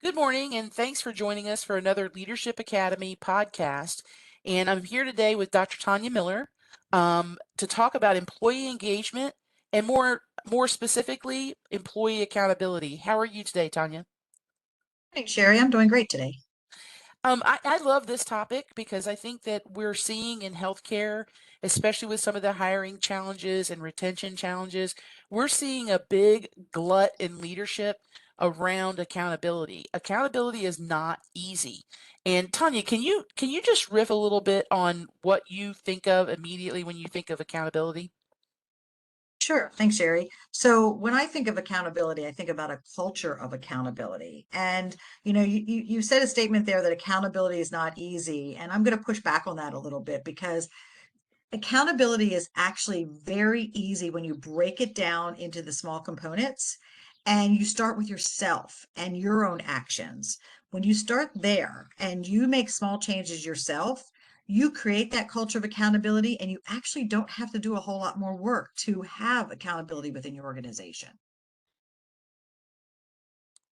Good morning, and thanks for joining us for another Leadership Academy podcast. And I'm here today with Dr. Tanya Miller to talk about employee engagement and more specifically, employee accountability. How are you today, Tanya? Thanks, Sherry. I'm doing great today. I love this topic because I think that we're seeing in healthcare, especially with some of the hiring challenges and retention challenges, we're seeing a big glut in leadership around accountability. Accountability is not easy. And Tanya, can you just riff a little bit on what you think of immediately when you think of accountability? Sure. Thanks, Sherry. So when I think of accountability, I think about a culture of accountability. And, you said a statement there that accountability is not easy. And I'm going to push back on that a little bit because accountability is actually very easy when you break it down into the small components and you start with yourself and your own actions. When you start there and you make small changes yourself, you create that culture of accountability and you actually don't have to do a whole lot more work to have accountability within your organization.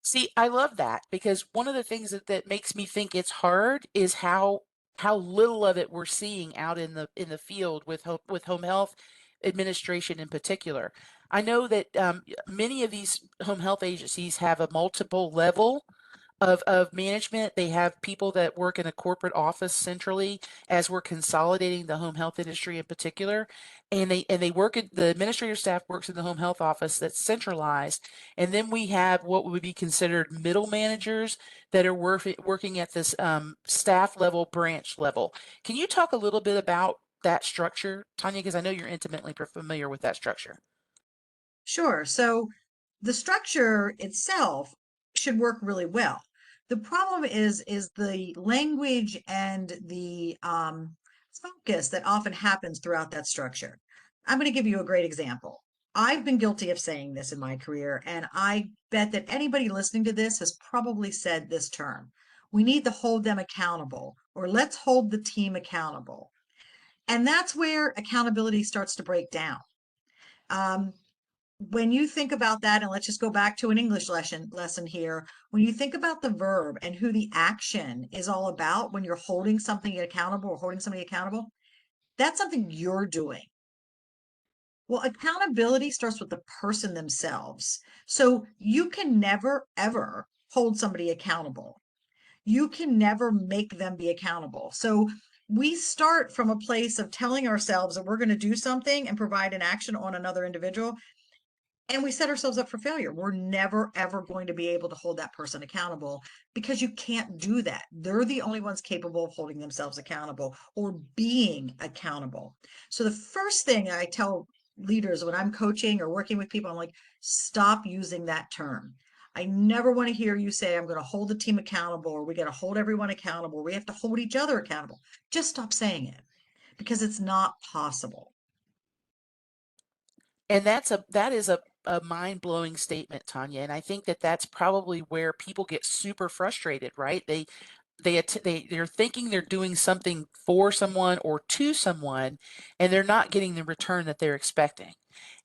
See, I love that because one of the things that makes me think it's hard is how little of it we're seeing out in the field with home health administration in particular. I know that many of these home health agencies have a multiple level of management. They have people that work in a corporate office centrally as we're consolidating the home health industry in particular. And they work at the administrative staff works in the home health office that's centralized. And then we have what would be considered middle managers that are working at this staff level, branch level. Can you talk a little bit about that structure, Tanya? Because I know you're intimately familiar with that structure. Sure. So the structure itself should work really well. The problem is the language and the focus that often happens throughout that structure. I'm going to give you a great example. I've been guilty of saying this in my career, and I bet that anybody listening to this has probably said this term. We need to hold them accountable, or let's hold the team accountable. And that's where accountability starts to break down. Um, when you think about that, and let's just go back to an English lesson here. When you think about the verb and who the action is all about when you're holding something accountable or holding somebody accountable, that's something you're doing. Well, accountability starts with the person themselves. So you can never, ever hold somebody accountable. You can never make them be accountable. So we start from a place of telling ourselves that we're going to do something and provide an action on another individual. And we set ourselves up for failure. We're never, ever going to be able to hold that person accountable because you can't do that. They're the only ones capable of holding themselves accountable or being accountable. So the first thing I tell leaders when I'm coaching or working with people, I'm like, stop using that term. I never want to hear you say, I'm going to hold the team accountable or we got to hold everyone accountable. We have to hold each other accountable. Just stop saying it because it's not possible. And that is a mind-blowing statement, Tanya, and I think that that's probably where people get super frustrated, right? They're thinking they're doing something for someone or to someone, and they're not getting the return that they're expecting.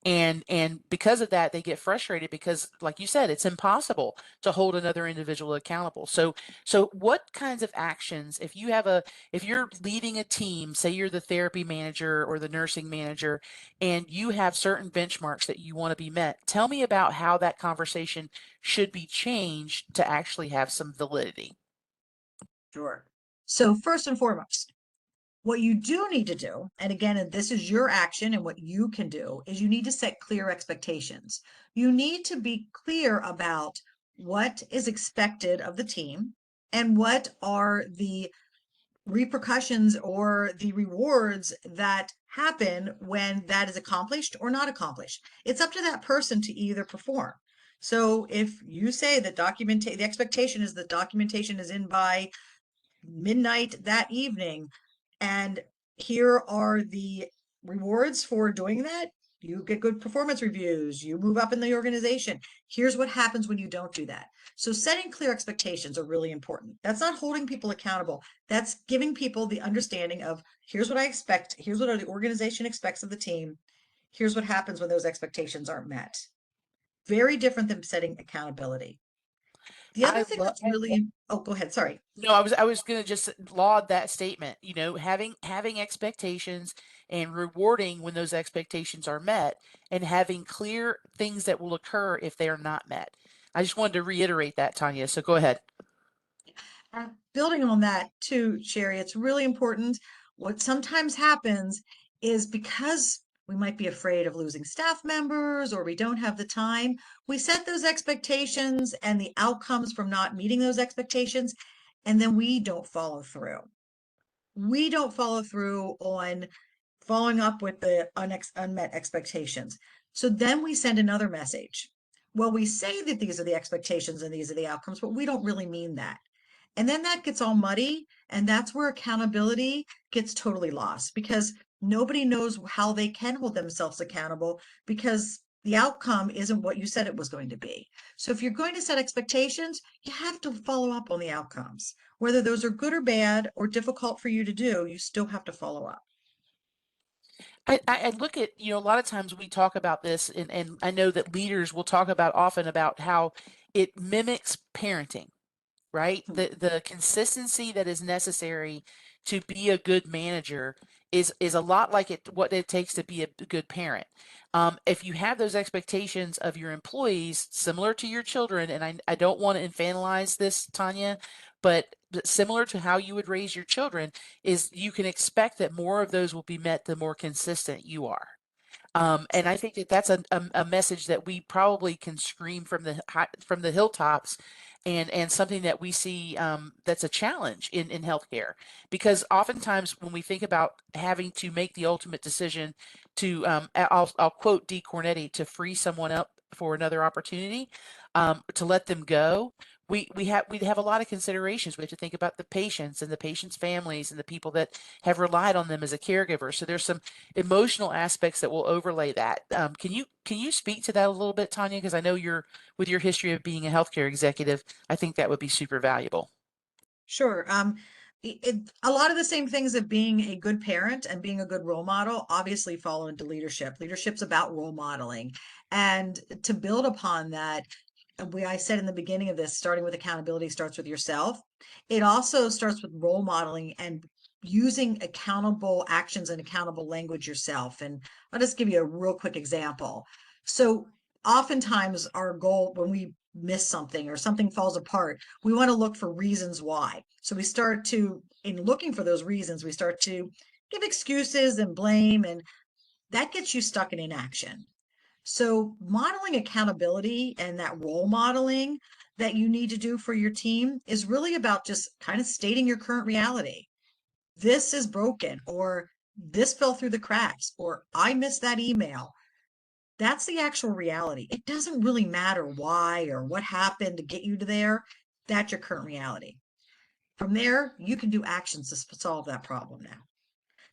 And because of that, they get frustrated because, like you said, it's impossible to hold another individual accountable. So what kinds of actions, if you're leading a team, say you're the therapy manager or the nursing manager, and you have certain benchmarks that you want to be met, tell me about how that conversation should be changed to actually have some validity. Sure. So first and foremost, what you do need to do, and again, and this is your action and what you can do, is you need to set clear expectations. You need to be clear about what is expected of the team and what are the repercussions or the rewards that happen when that is accomplished or not accomplished. It's up to that person to either perform. So if you say that the expectation is that documentation is in by midnight that evening, and here are the rewards for doing that. You get good performance reviews, you move up in the organization. Here's what happens when you don't do that. So setting clear expectations are really important. That's not holding people accountable. That's giving people the understanding of here's what I expect, here's what the organization expects of the team, here's what happens when those expectations aren't met. Very different than setting accountability. The other I thing love that's really, oh, go ahead. Sorry. No, I was gonna just laud that statement, you know, having expectations and rewarding when those expectations are met and having clear things that will occur if they are not met. I just wanted to reiterate that, Tanya. So go ahead. Building on that too, Sherry, it's really important. What sometimes happens is because we might be afraid of losing staff members or we don't have the time, we set those expectations and the outcomes from not meeting those expectations, and then we don't follow through. We don't follow through on following up with the unmet expectations. So then we send another message. Well, we say that these are the expectations and these are the outcomes, but we don't really mean that. And then that gets all muddy. And that's where accountability gets totally lost because nobody knows how they can hold themselves accountable because the outcome isn't what you said it was going to be. So if you're going to set expectations, you have to follow up on the outcomes. Whether those are good or bad or difficult for you to do, you still have to follow up. I look at, you know, a lot of times we talk about this, and I know that leaders will talk about often about how it mimics parenting, right? The consistency that is necessary to be a good manager is a lot like what it takes to be a good parent. If you have those expectations of your employees, similar to your children, and I don't want to infantilize this, Tanya, but similar to how you would raise your children, is you can expect that more of those will be met the more consistent you are. And I think that that's a message that we probably can scream from from the hilltops, and something that we see that's a challenge in healthcare, because oftentimes when we think about having to make the ultimate decision to I'll quote D. Cornetti, to free someone up for another opportunity, to let them go. We have a lot of considerations. We have to think about the patients and the patients' families and the people that have relied on them as a caregiver. So there's some emotional aspects that will overlay that. Can you speak to that a little bit, Tanya? Because I know you're with your history of being a healthcare executive, I think that would be super valuable. Sure. A lot of the same things of being a good parent and being a good role model obviously fall into leadership. Leadership's about role modeling. And to build upon that, I said in the beginning of this, starting with accountability starts with yourself. It also starts with role modeling and using accountable actions and accountable language yourself. And I'll just give you a real quick example. So oftentimes our goal when we miss something or something falls apart, we want to look for reasons why. So we start to, in looking for those reasons, we start to give excuses and blame, and that gets you stuck in inaction. So modeling accountability and that role modeling that you need to do for your team is really about just kind of stating your current reality. This is broken, or this fell through the cracks, or I missed that email. That's the actual reality. It doesn't really matter why or what happened to get you to there. That's your current reality. From there, you can do actions to solve that problem now.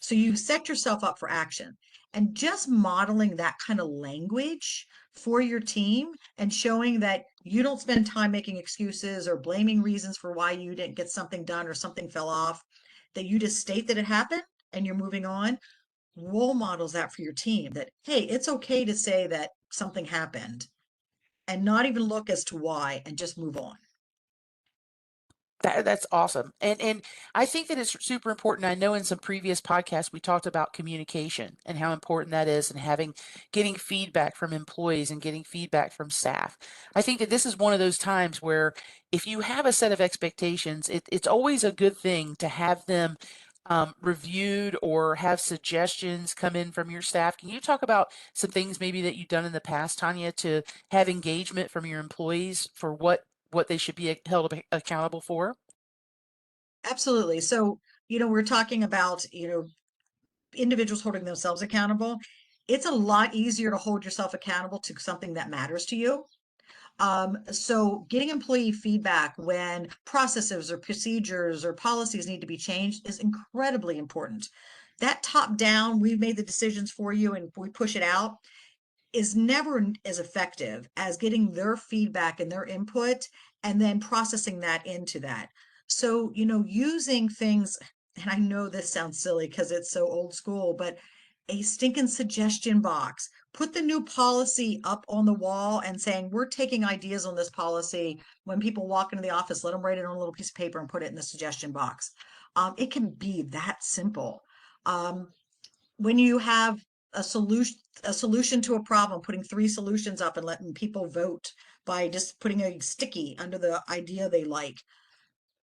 So you set yourself up for action, and just modeling that kind of language for your team and showing that you don't spend time making excuses or blaming reasons for why you didn't get something done or something fell off, that you just state that it happened and you're moving on, role models that for your team that, hey, it's okay to say that something happened and not even look as to why and just move on. That's awesome. And I think that it's super important. I know in some previous podcasts we talked about communication and how important that is, and getting feedback from employees and getting feedback from staff. I think that this is one of those times where if you have a set of expectations, it's always a good thing to have them reviewed or have suggestions come in from your staff. Can you talk about some things maybe that you've done in the past, Tanya, to have engagement from your employees for what they should be held accountable for? Absolutely. So, we're talking about, individuals holding themselves accountable. It's a lot easier to hold yourself accountable to something that matters to you. So getting employee feedback when processes or procedures or policies need to be changed is incredibly important. That top down, we've made the decisions for you and we push it out, is never as effective as getting their feedback and their input and then processing that into that. So, using things, and I know this sounds silly because it's so old school, but a stinking suggestion box, put the new policy up on the wall and saying, we're taking ideas on this policy. When people walk into the office, let them write it on a little piece of paper and put it in the suggestion box. It can be that simple. Um, when you have a solution to a problem, putting 3 solutions up and letting people vote by just putting a sticky under the idea they like,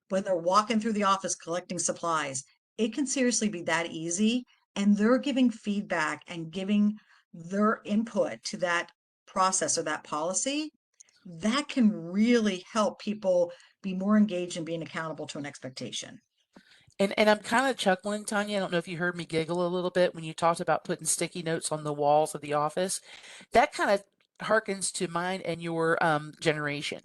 when they're walking through the office collecting supplies, it can seriously be that easy. And they're giving feedback and giving their input to that process or that policy. That can really help people be more engaged in being accountable to an expectation. And I'm kind of chuckling, Tanya. I don't know if you heard me giggle a little bit when you talked about putting sticky notes on the walls of the office. That kind of harkens to mine and your generation.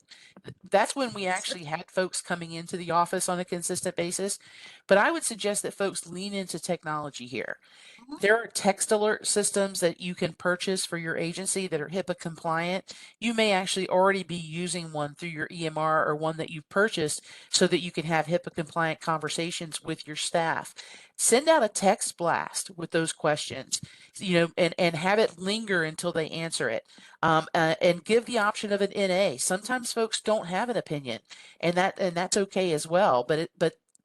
That's when we actually had folks coming into the office on a consistent basis. But I would suggest that folks lean into technology here. Mhm. There are text alert systems that you can purchase for your agency that are HIPAA compliant. You may actually already be using one through your EMR or one that you've purchased so that you can have HIPAA compliant conversations with your staff. Send out a text blast with those questions, and have it linger until they answer it. And give the option of an NA. Sometimes folks don't have an opinion, and that's okay as well. But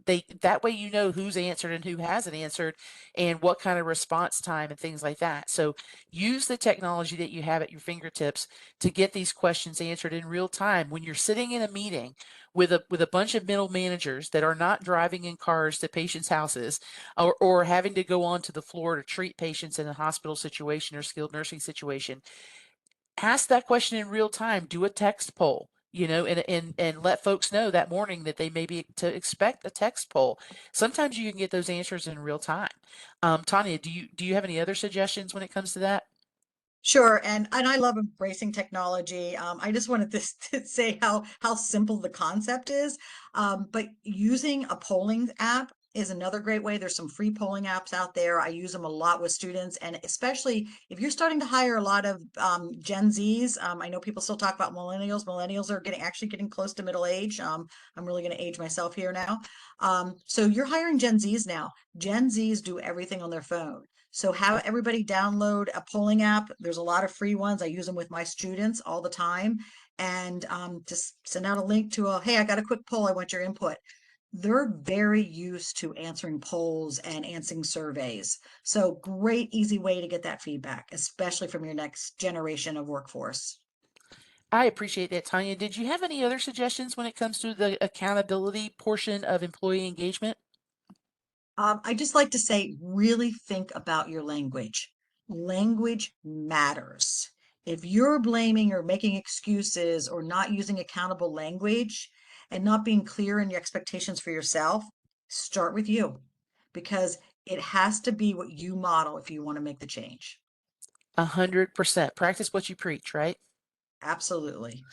they that way who's answered and who hasn't answered and what kind of response time and things like that. So use the technology that you have at your fingertips to get these questions answered in real time when you're sitting in a meeting with a bunch of middle managers that are not driving in cars to patients' houses or having to go onto the floor to treat patients in a hospital situation or skilled nursing situation. Ask that question in real time. Do a text poll, and let folks know that morning that they may be to expect a text poll. Sometimes you can get those answers in real time. Tanya, do you have any other suggestions when it comes to that? Sure, and I love embracing technology. I just wanted to, to say how simple the concept is. But using a polling app is another great way. There's some free polling apps out there. I use them a lot with students, and especially if you're starting to hire a lot of Gen Zs. I know people still talk about millennials. Millennials are getting close to middle age. I'm really going to age myself here now. So you're hiring Gen Zs now. Gen Zs do everything on their phone. So have everybody download a polling app. There's a lot of free ones. I use them with my students all the time. And just send out a link to hey, I got a quick poll. I want your input. They're very used to answering polls and answering surveys. So great, easy way to get that feedback, especially from your next generation of workforce. I appreciate that, Tanya. Did you have any other suggestions when it comes to the accountability portion of employee engagement? I just like to say, really think about your language. Language matters. If you're blaming or making excuses or not using accountable language and not being clear in your expectations for yourself, start with you because it has to be what you model if you want to make the change. 100%. Practice what you preach, right? Absolutely.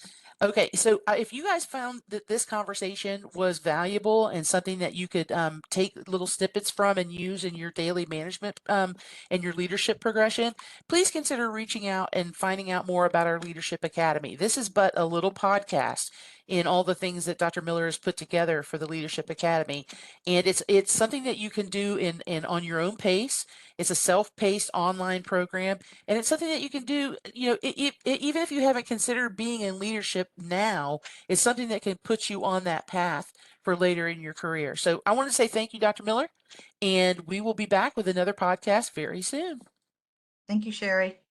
Okay, so if you guys found that this conversation was valuable and something that you could take little snippets from and use in your daily management and your leadership progression, please consider reaching out and finding out more about our Leadership Academy. This is but a little podcast in all the things that Dr. Miller has put together for the Leadership Academy, and it's something that you can do in on your own pace. It's a self-paced online program, and it's something that you can do, even if you haven't considered being in leadership now, it's something that can put you on that path for later in your career. So I want to say thank you, Dr. Miller, and we will be back with another podcast very soon. Thank you, Sherry.